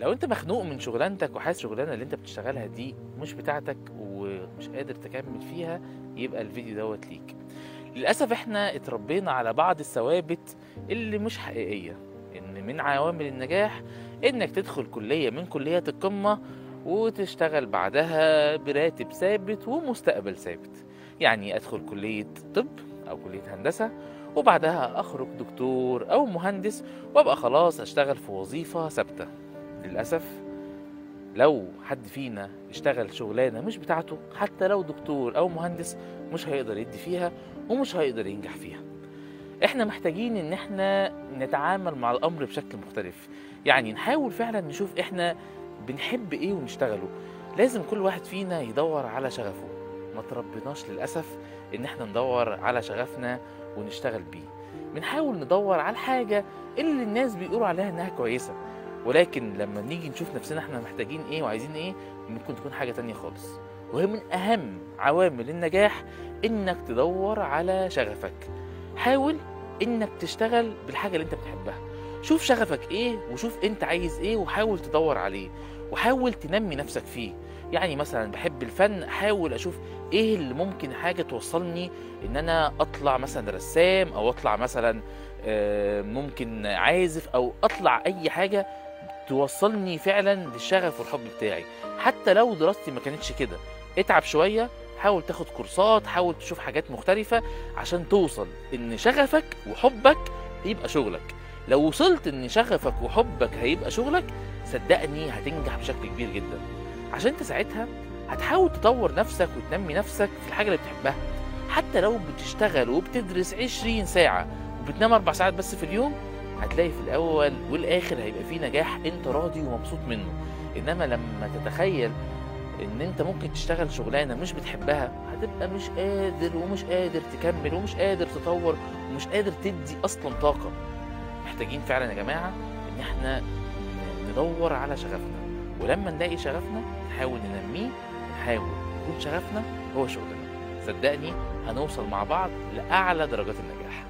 لو انت مخنوق من شغلانتك وحاسس الشغلانه اللي انت بتشتغلها دي مش بتاعتك ومش قادر تكمل فيها، يبقى الفيديو دوت ليك. للاسف احنا اتربينا على بعض الثوابت اللي مش حقيقيه، ان من عوامل النجاح انك تدخل كليه من كليات القمه وتشتغل بعدها براتب ثابت ومستقبل ثابت. يعني ادخل كليه طب او كليه هندسه وبعدها اخرج دكتور او مهندس وابقى خلاص اشتغل في وظيفه ثابته. للأسف لو حد فينا اشتغل شغلانة مش بتاعته، حتى لو دكتور أو مهندس، مش هيقدر يدي فيها ومش هيقدر ينجح فيها. احنا محتاجين ان احنا نتعامل مع الأمر بشكل مختلف، يعني نحاول فعلا نشوف احنا بنحب ايه ونشتغله. لازم كل واحد فينا يدور على شغفه. ما تربيناش للأسف ان احنا ندور على شغفنا ونشتغل بيه. بنحاول ندور على الحاجة اللي الناس بيقولوا عليها انها كويسة، ولكن لما نيجي نشوف نفسنا احنا محتاجين ايه وعايزين ايه، ممكن تكون حاجة تانية خالص. وهي من اهم عوامل النجاح انك تدور على شغفك. حاول انك تشتغل بالحاجة اللي انت بتحبها. شوف شغفك ايه وشوف انت عايز ايه وحاول تدور عليه وحاول تنمي نفسك فيه. يعني مثلا بحب الفن، احاول اشوف ايه اللي ممكن حاجة توصلني ان انا اطلع مثلا رسام او اطلع مثلا ممكن عازف او اطلع اي حاجة توصلني فعلا للشغف والحب بتاعي. حتى لو دراستي ما كانتش كده، اتعب شوية، حاول تاخد كورسات، حاول تشوف حاجات مختلفة عشان توصل ان شغفك وحبك يبقى شغلك. لو وصلت ان شغفك وحبك هيبقى شغلك، صدقني هتنجح بشكل كبير جدا. عشان انت ساعتها هتحاول تطور نفسك وتنمي نفسك في الحاجة اللي بتحبها. حتى لو بتشتغل وبتدرس 20 ساعة وبتنام 4 ساعات بس في اليوم، هتلاقي في الأول والآخر هيبقى فيه نجاح انت راضي ومبسوط منه. إنما لما تتخيل إن انت ممكن تشتغل شغلانة مش بتحبها، هتبقى مش قادر ومش قادر تكمل ومش قادر تطور ومش قادر تدي أصلا طاقة. محتاجين فعلا يا جماعة إن احنا ندور على شغفنا، ولما نلاقي شغفنا نحاول ننميه ونحاول يكون شغفنا هو شغلنا. صدقني هنوصل مع بعض لأعلى درجات النجاح.